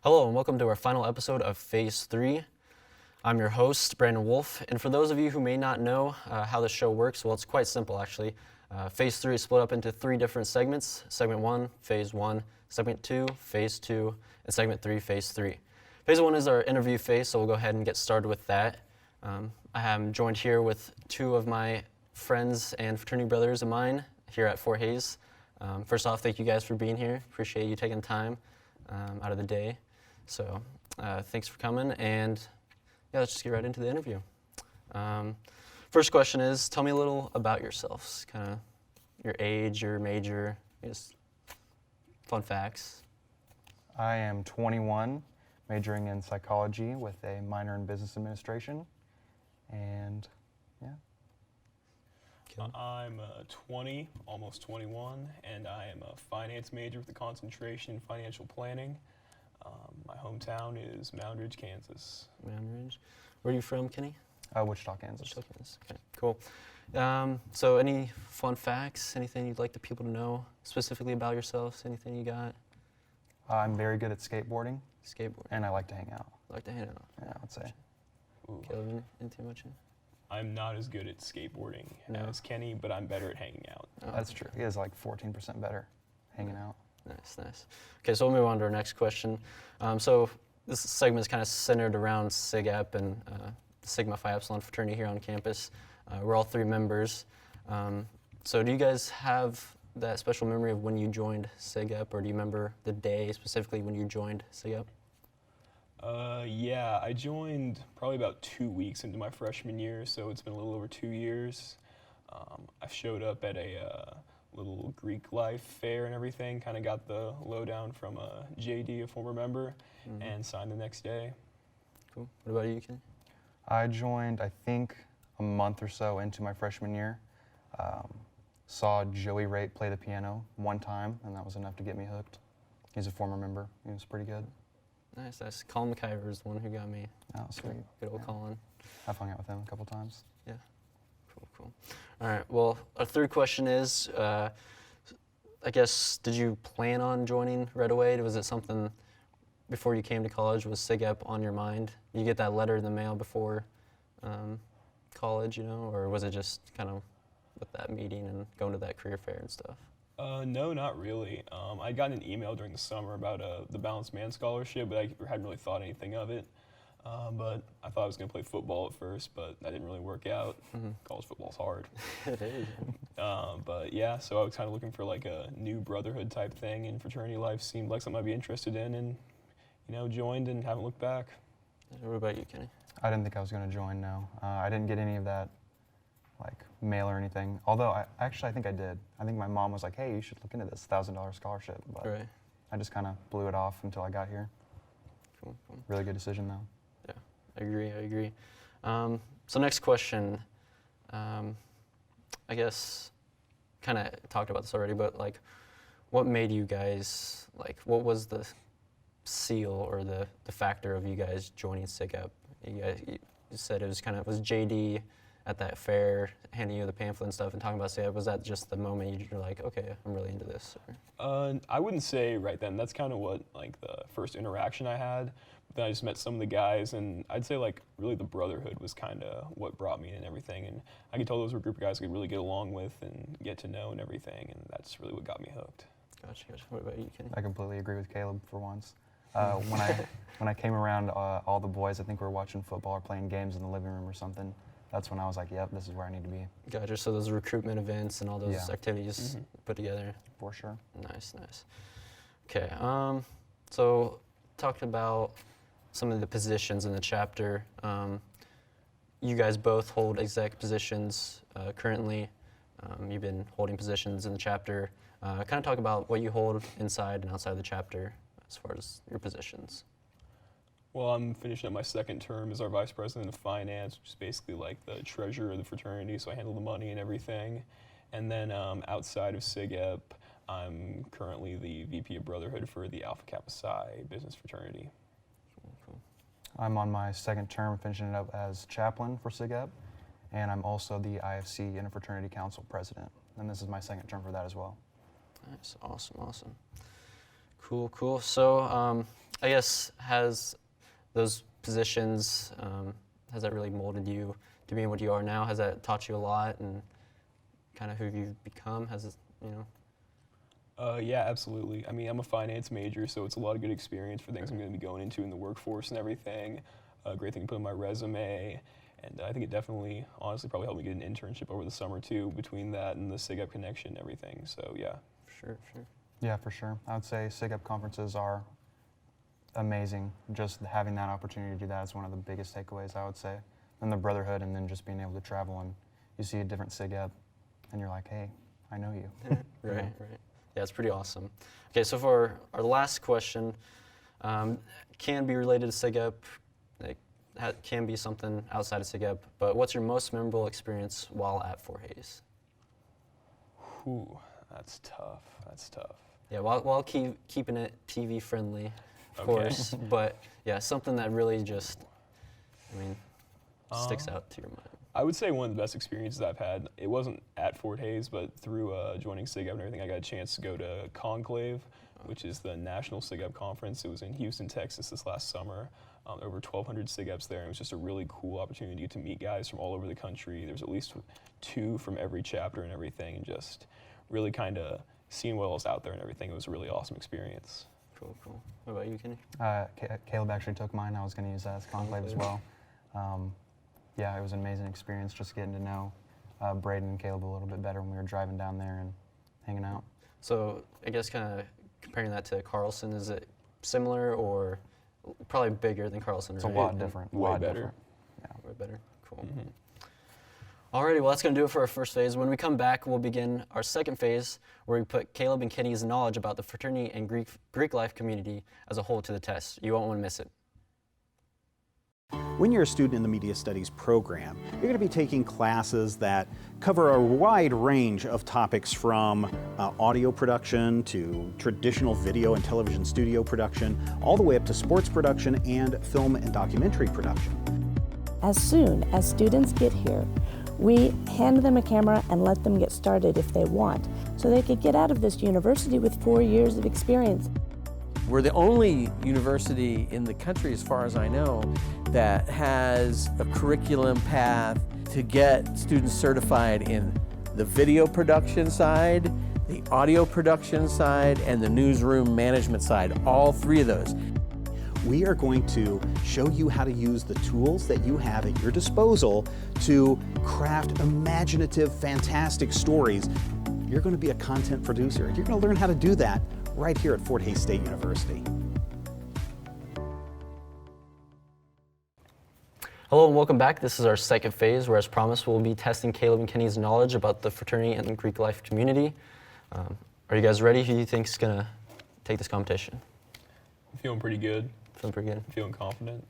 Hello and welcome to our final episode of Phase 3. I'm your host, Brandon Wolf, and for those of you who may not know how the show works, well, it's quite simple actually. Phase 3 is split up into 3 different segments. Segment 1, Phase 1, Segment 2, Phase 2, and Segment 3, Phase 3. Phase 1 is our interview phase, so we'll go ahead and get started with that. I am joined here with 2 of my friends and fraternity brothers of mine here at Phays. First off, thank you guys for being here. Appreciate you taking time out of the day. So thanks for coming, and yeah, let's just get right into the interview. First question is, tell me a little about yourselves, kind of your age, your major, just fun facts. I am 21, majoring in psychology with a minor in business administration, and yeah. I'm 20, almost 21, and I am a finance major with a concentration in financial planning. My hometown is Mound Ridge, Kansas. Mound Ridge. Where are you from, Kenny? Wichita, Kansas. Wichita, Kansas. Okay, cool. So any fun facts, anything you'd like the people to know specifically about yourselves? Anything you got? I'm very good at skateboarding. Skateboard. And I like to hang out. Like to hang out. Yeah, I would say. Ooh. Caleb, anything much? I'm not as good at skateboarding as Kenny, but I'm better at hanging out. Oh, That's true. He is like 14% better hanging out. Nice, nice. Okay, so we'll move on to our next question. So this segment is kind of centered around SIGEP and the Sigma Phi Epsilon fraternity here on campus. We're all 3 members. So do you guys have that special memory of when you joined SIGEP, or do you remember the day specifically when you joined SIGEP? Yeah, I joined probably about 2 weeks into my freshman year, so it's been a little over 2 years. I showed up at a little Greek life fair and everything, kind of got the lowdown from JD, a former member, and signed the next day. Cool. What about you, Kenny? I joined, I think, a month or so into my freshman year. Saw Joey Rate play the piano one time, and that was enough to get me hooked. He's a former member. He was pretty good. Nice, nice. Colin McIver is the one who got me. Oh, sweet. Good old Colin. I've hung out with him a couple times. Yeah. Cool, cool. All right, well, our third question is, I guess, did you plan on joining right away? Was it something before you came to college? Was SIGEP on your mind? Did you get that letter in the mail before college, or was it just kind of with that meeting and going to that career fair and stuff? No, not really. I got an email during the summer about the Balanced Man Scholarship, but I hadn't really thought anything of it. But I thought I was going to play football at first, but that didn't really work out. College football's hard. It is. But yeah, so I was kind of looking for like a new brotherhood type thing, and fraternity life seemed like something I'd be interested in, and joined and haven't looked back. What about you, Kenny? I didn't think I was going to join, no. I didn't get any of that mail or anything. Although, I think I did. I think my mom was like, hey, you should look into this $1,000 scholarship. But Right. I just kind of blew it off until I got here. Cool, cool. Really good decision, though. Yeah, I agree. So next question, I guess, kind of talked about this already, but what made you guys, what was the seal or the factor of you guys joining SIGEP? You said it was JD at that fair handing you the pamphlet and stuff and talking about SIGEP. Was that just the moment you're like, okay, I'm really into this? I wouldn't say right then. That's kind of what the first interaction I had. But then I just met some of the guys, and I'd say really the brotherhood was kind of what brought me in and everything. And I could tell those were a group of guys I could really get along with and get to know and everything, and that's really what got me hooked. Gotcha. What about you, Kenny? I completely agree with Caleb for once. When I came around, all the boys, I think we were watching football or playing games in the living room or something. That's when I was like, yep, this is where I need to be. Gotcha. So those recruitment events and all those activities put together. For sure. Nice. Okay. So talked about some of the positions in the chapter. You guys both hold exec positions currently. You've been holding positions in the chapter. Kind of talk about what you hold inside and outside the chapter as far as your positions. Well, I'm finishing up my second term as our vice president of finance, which is basically like the treasurer of the fraternity, so I handle the money and everything. And then outside of SIGEP, I'm currently the VP of Brotherhood for the Alpha Kappa Psi business fraternity. Cool. I'm on my second term, finishing it up as chaplain for SIGEP, and I'm also the IFC Interfraternity Council president. And this is my second term for that as well. Nice. Awesome. Cool. So I guess has those positions, has that really molded you to being what you are now? Has that taught you a lot and kind of who you've become? Has it, you know? Yeah, absolutely. I mean, I'm a finance major, so it's a lot of good experience for things I'm going to be going into in the workforce and everything. A great thing to put on my resume. And I think it definitely, honestly, probably helped me get an internship over the summer too, between that and the SIGEP connection and everything. So yeah. Sure, sure. Yeah, for sure. I would say SIGEP conferences are amazing. Just having that opportunity to do that is one of the biggest takeaways, I would say. And the brotherhood, and then just being able to travel and you see a different SIGEP, and you're like, hey, I know you. Right, right. Yeah, it's pretty awesome. Okay, so for our last question, can be related to SIGEP, it can be something outside of SIGEP, but what's your most memorable experience while at Phays? Whew, that's tough. That's tough. Yeah, while keeping it TV friendly, of course, but yeah, something that really just, I mean, sticks out to your mind. I would say one of the best experiences I've had, it wasn't at Phays, but through joining SIGEP and everything, I got a chance to go to Conclave, which is the National SIGEP Conference. It was in Houston, Texas this last summer. Over 1,200 SIGEPs there, and it was just a really cool opportunity to meet guys from all over the country. There's at least 2 from every chapter and everything, and just really kind of seeing what else out there and everything. It was a really awesome experience. Cool, cool. What about you, Kenny? Caleb actually took mine. I was going to use that as conclave as well. Yeah, it was an amazing experience just getting to know Braden and Caleb a little bit better when we were driving down there and hanging out. So I guess kind of comparing that to Carlson, is it similar or probably bigger than Carlson? It's right? a lot different. Way better. Different. Yeah, way better. Cool. Mm-hmm. Alrighty, well that's going to do it for our first phase. When we come back, we'll begin our second phase where we put Caleb and Kenny's knowledge about the fraternity and Greek life community as a whole to the test. You won't want to miss it. When you're a student in the Media Studies program, you're going to be taking classes that cover a wide range of topics from audio production to traditional video and television studio production, all the way up to sports production and film and documentary production. As soon as students get here, we hand them a camera and let them get started if they want, so they could get out of this university with 4 years of experience. We're the only university in the country, as far as I know, that has a curriculum path to get students certified in the video production side, the audio production side, and the newsroom management side, all 3 of those. We are going to show you how to use the tools that you have at your disposal to craft imaginative, fantastic stories. You're going to be a content producer. You're going to learn how to do that right here at Fort Hays State University. Hello and welcome back. This is our second phase where, as promised, we'll be testing Caleb and Kenny's knowledge about the fraternity and the Greek life community. Are you guys ready? Who do you think is going to take this competition? I'm feeling pretty good. Feeling pretty good? I'm feeling confident.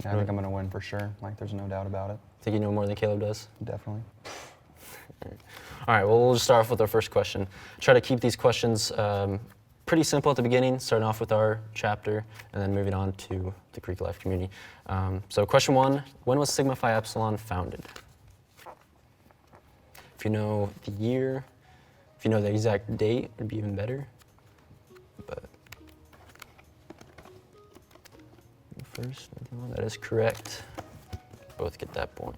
Yeah, I think I'm going to win for sure. Like, there's no doubt about it. Think you know more than Caleb does? Definitely. All right, well, we'll just start off with our first question. Try to keep these questions pretty simple at the beginning, starting off with our chapter and then moving on to the Greek life community. So question 1, when was Sigma Phi Epsilon founded? If you know the year, if you know the exact date, it'd be even better. But first, that is correct. Both get that point.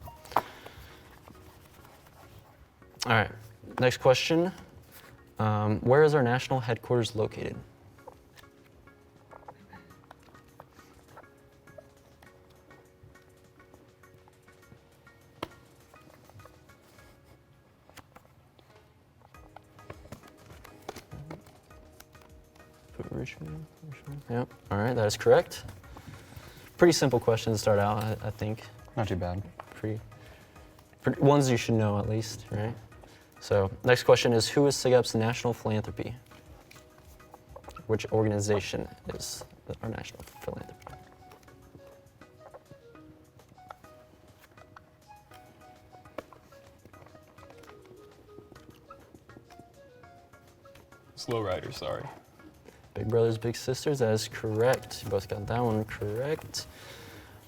All right, next question. Where is our national headquarters located? Richmond? Yep, all right, that is correct. Pretty simple question to start out, I think. Not too bad. Pretty ones you should know at least, right? So next question is, who is SIGEP's national philanthropy? Which organization is our national philanthropy? Slow rider, sorry. Big Brothers Big Sisters, that is correct. You both got that one correct.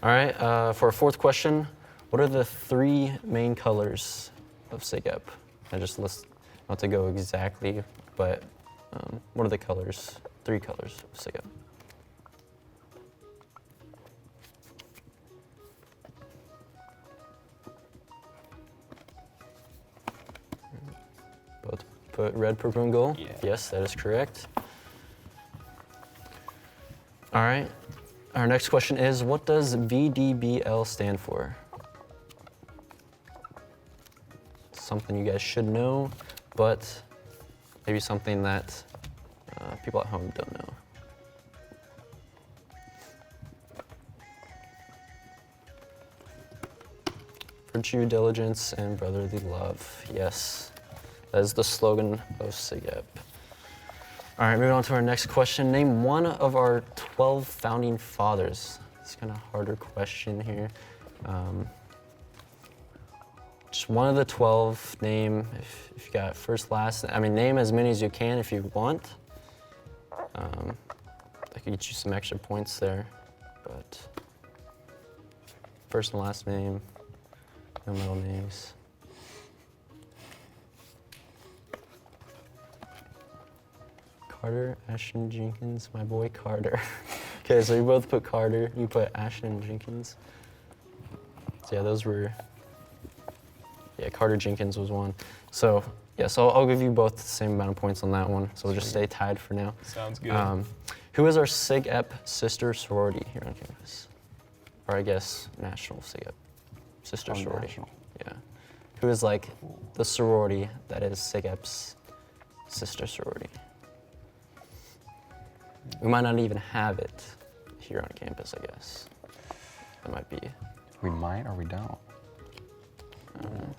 All right, for our fourth question, what are the 3 main colors of SIGEP? I just list, not to go exactly, but what are the colors, 3 colors of SIGEP? Both put red, purple, and gold? Yeah. Yes, that is correct. All right. Our next question is, what does VDBL stand for? Something you guys should know, but maybe something that people at home don't know. Virtue, diligence, and brotherly love. Yes, that is the slogan of SIGEP. All right, moving on to our next question. Name one of our 12 founding fathers. It's kind of a harder question here. Just one of the 12, name, if you got first, last, name as many as you can if you want. I could get you some extra points there, but first and last name, no middle names. Carter, Ashton, Jenkins, my boy Carter. Okay, so you both put Carter, you put Ashton and Jenkins. So yeah, those were, Carter Jenkins was one. So yeah, so I'll give you both the same amount of points on that one. So we'll just stay tied for now. Sounds good. Who is our SIGEP sister sorority here on campus? Or I guess national SIGEP sister sorority. National. Yeah. Who is like the sorority that is SIGEP's sister sorority? We might not even have it here on campus, I guess. That might be. We might or we don't. I don't know.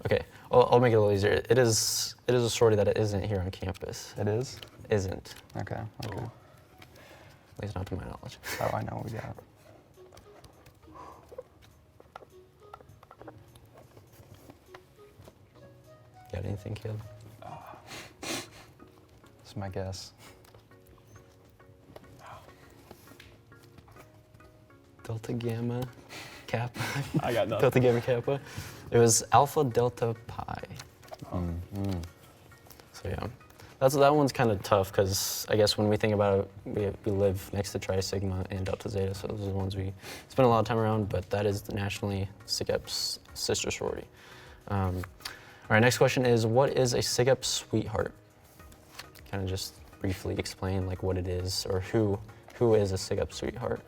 Okay, I'll make it a little easier. It is a sorority that isn't here on campus. It is? Isn't, Okay, okay. at least not to my knowledge. Oh, I know we got. Got anything, Caleb? That's my guess. Delta Gamma Kappa. I got nothing. Delta Gamma Kappa. It was Alpha Delta Pi. So yeah, that one's kind of tough because I guess when we think about it, we live next to Tri Sigma and Delta Zeta, so those are the ones we spend a lot of time around. But that is nationally SIGEP's sister sorority. All right, next question is, what is a SIGEP sweetheart? Kind of just briefly explain like what it is or who is a SIGEP sweetheart.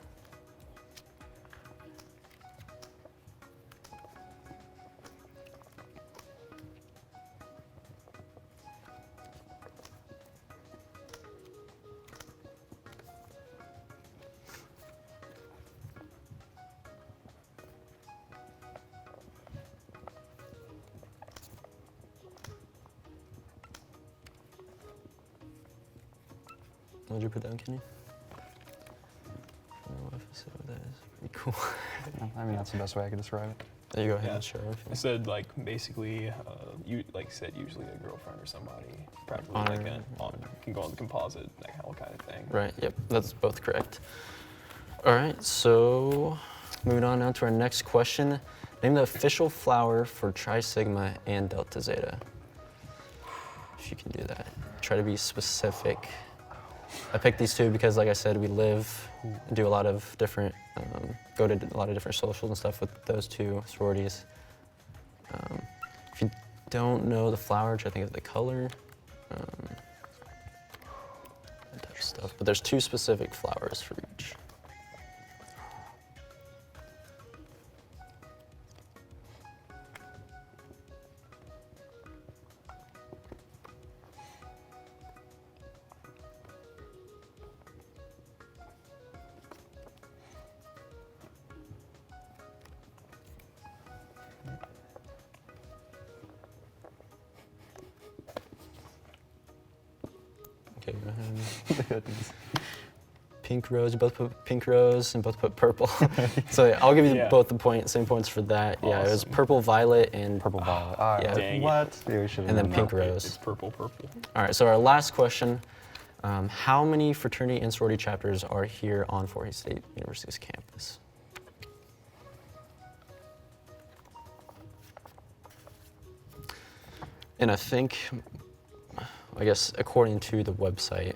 What did you put down, Kenny? So that is pretty cool. I mean, that's the best way I could describe it. There you go ahead Yeah. and share it. I said like basically, you like you said usually a girlfriend or somebody, practically Honor. like can go on the composite like hell kind of thing. Right, yep, that's both correct. All right, so moving on now to our next question. Name the official flower for Tri Sigma and Delta Zeta. If you can do that. Try to be specific. I picked these two because, like I said, we live and do a lot of different, go to a lot of different socials and stuff with those two sororities. If you don't know the flower, try to think of the color, that type of stuff. But there's two specific flowers for each. Okay, go ahead. Pink rose, you both put pink rose and both put purple. So yeah, I'll give you Yeah. both the same points for that. Yeah, it was Awesome. purple violet and Purple violet. All right. yeah. Dang it. What? Yeah, we should have And then known pink that. rose. It's purple. All right, so our last question, how many fraternity and sorority chapters are here on Fort Hays State University's campus? And I think I guess according to the website,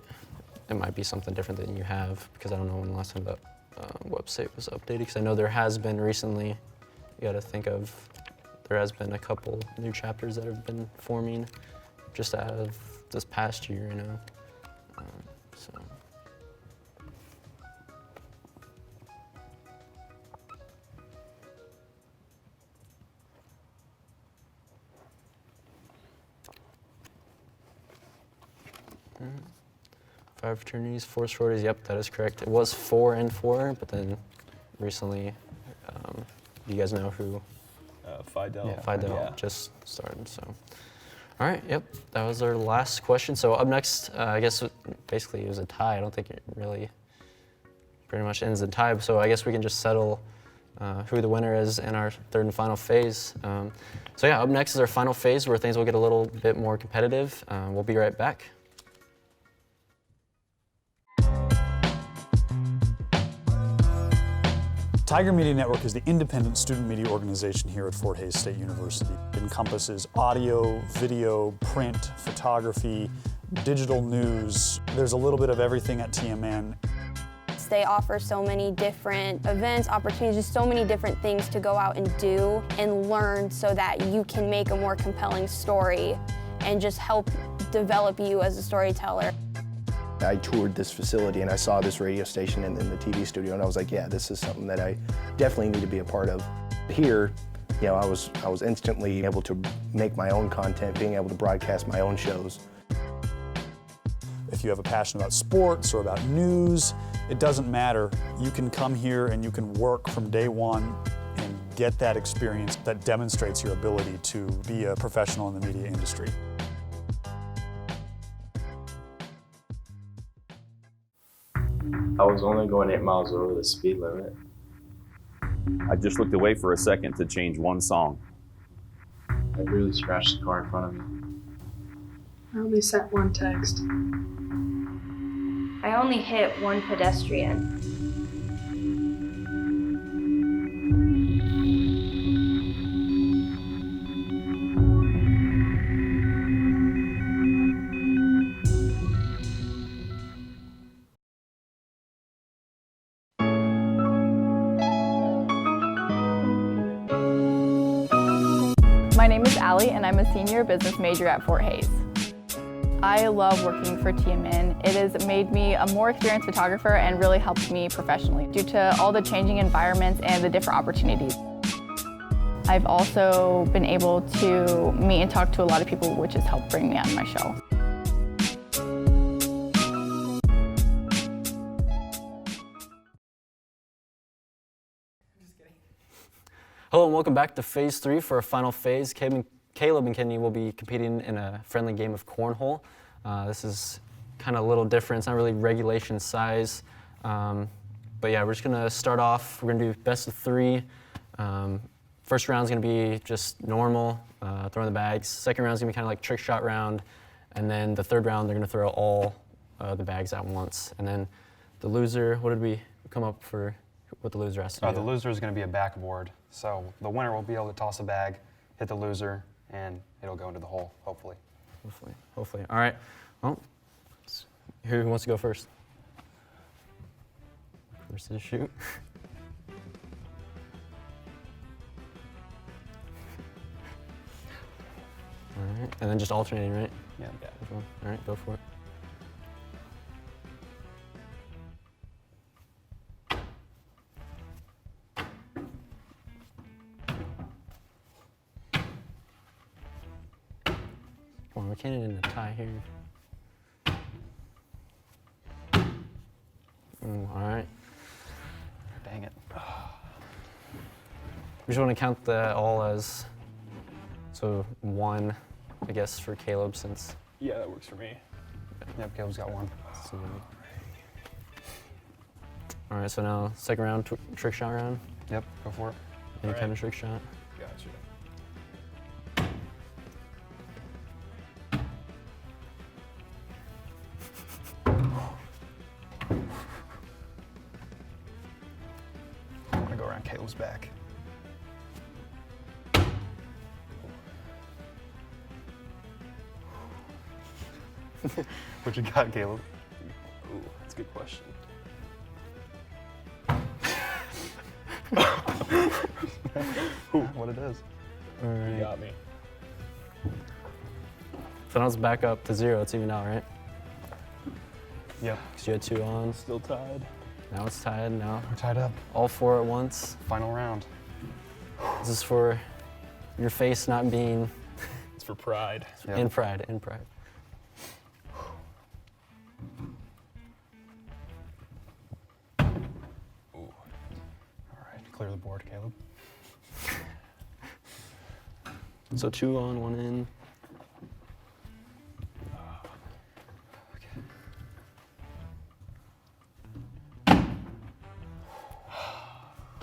it might be something different than you have, because I don't know when the last time that website was updated, because I know there has been recently, you gotta think of, there has been a couple new chapters that have been forming just out of this past year, you know. So. Five fraternities, 4 sororities. Yep, that is correct. It was 4 and 4, but then recently, you guys know who? Phi Del. Yeah. Phi Del Yeah. just started. So, all right. Yep, that was our last question. So up next, I guess basically it was a tie. I don't think it really pretty much ends in tie. So I guess we can just settle who the winner is in our third and final phase. So yeah, up next is our final phase where things will get a little bit more competitive. We'll be right back. Tiger Media Network is the independent student media organization here at Fort Hays State University. It encompasses audio, video, print, photography, digital news. There's a little bit of everything at TMN. They offer so many different events, opportunities, just so many different things to go out and do and learn so that you can make a more compelling story and just help develop you as a storyteller. I toured this facility and I saw this radio station in the TV studio, and I was like, yeah, this is something that I definitely need to be a part of. Here, you know, I was instantly able to make my own content, being able to broadcast my own shows. If you have a passion about sports or about news, it doesn't matter. You can come here and you can work from day one and get that experience that demonstrates your ability to be a professional in the media industry. I was only going 8 miles over the speed limit. I just looked away for a second to change one song. I really scratched the car in front of me. I only sent one text. I only hit one pedestrian. My name is Allie and I'm a senior business major at Fort Hays. I love working for TMN. It has made me a more experienced photographer and really helped me professionally due to all the changing environments and the different opportunities. I've also been able to meet and talk to a lot of people, which has helped bring me on my show. Hello and welcome back to Phase 3 for our final phase. Caleb and Kenny will be competing in a friendly game of cornhole. This is kind of a little different. It's not really regulation size. But yeah, we're just going to start off. We're going to do best of 3. First round's going to be just normal, throwing the bags. Second round's going to be kind of like trick shot round. And then the third round, they're going to throw all the bags at once. And then the loser, what did we come up for what the loser has to do? The loser is going to be a backboard. So the winner will be able to toss a bag, hit the loser, and it'll go into the hole, hopefully. Hopefully. All right. Well, who wants to go first? First to shoot. All right. And then just alternating, right? Yeah. All right, go for it. Come on, we can't end in a tie here. All right. Dang it. We just want to count that all as, so 1, I guess, for Caleb since. Yeah, that works for me. Yep, Caleb's got 1. All right, so now second round, trick shot round. Yep, go for it. Any All kind right. of trick shot. Gotcha. I'm going to go around Caleb's back. What you got, Caleb? Ooh, that's a good question. What it is. All You right. got me. So now it's back up to 0. It's even out, right? Yep. Because you had 2 on. Still tied. Now it's tied. Now We're tied up. all 4 at once. Final round. This is for your face not being It's for pride. Yep. in pride. In pride. All right, clear the board, Caleb. So 2 on, 1 in.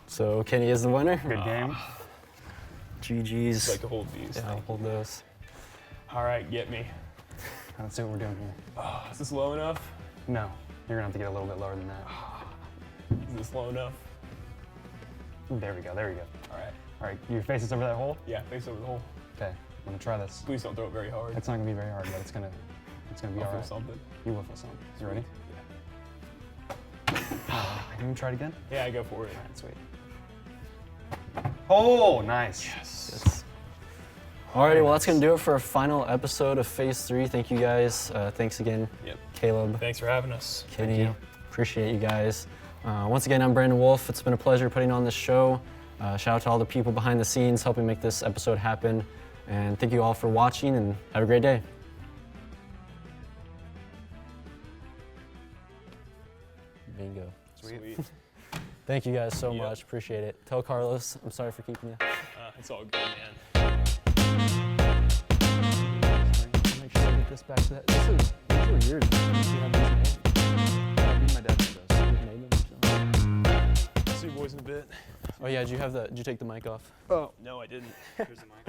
So Kenny is the winner. Good game. GG's. Just like to hold these. Yeah, I'll hold those. All right, get me. Let's see what we're doing here. Oh, is this low enough? No, you're gonna have to get a little bit lower than that. Is this low enough? There we go, there we go. All right. All right, your face is over that hole? Yeah, face over the hole. Okay, I'm gonna try this. Please don't throw it very hard. It's not gonna be very hard, but it's gonna be I'll all feel right. something. You will feel something. You ready? Yeah. Can we try it again? Yeah, I go for it. All right, sweet. Oh, nice. Yes. Alrighty, well that's gonna do it for a final episode of Phase 3. Thank you guys. Thanks again, Yep. Caleb, Thanks for having us. Kenny. Appreciate you guys. Once again, I'm Brandon Wolf. It's been a pleasure putting on this show. Shout out to all the people behind the scenes helping make this episode happen. And thank you all for watching and have a great day. Bingo. Sweet. Thank you guys so Yep. much. Appreciate it. Tell Carlos I'm sorry for keeping you. It's all good, man. Make sure I get this back to that. These are yours. You have these made? My dad made those. You made them yourself? See you boys in a bit. Oh yeah, did you take the mic off? Oh, no, I didn't. Here's the mic.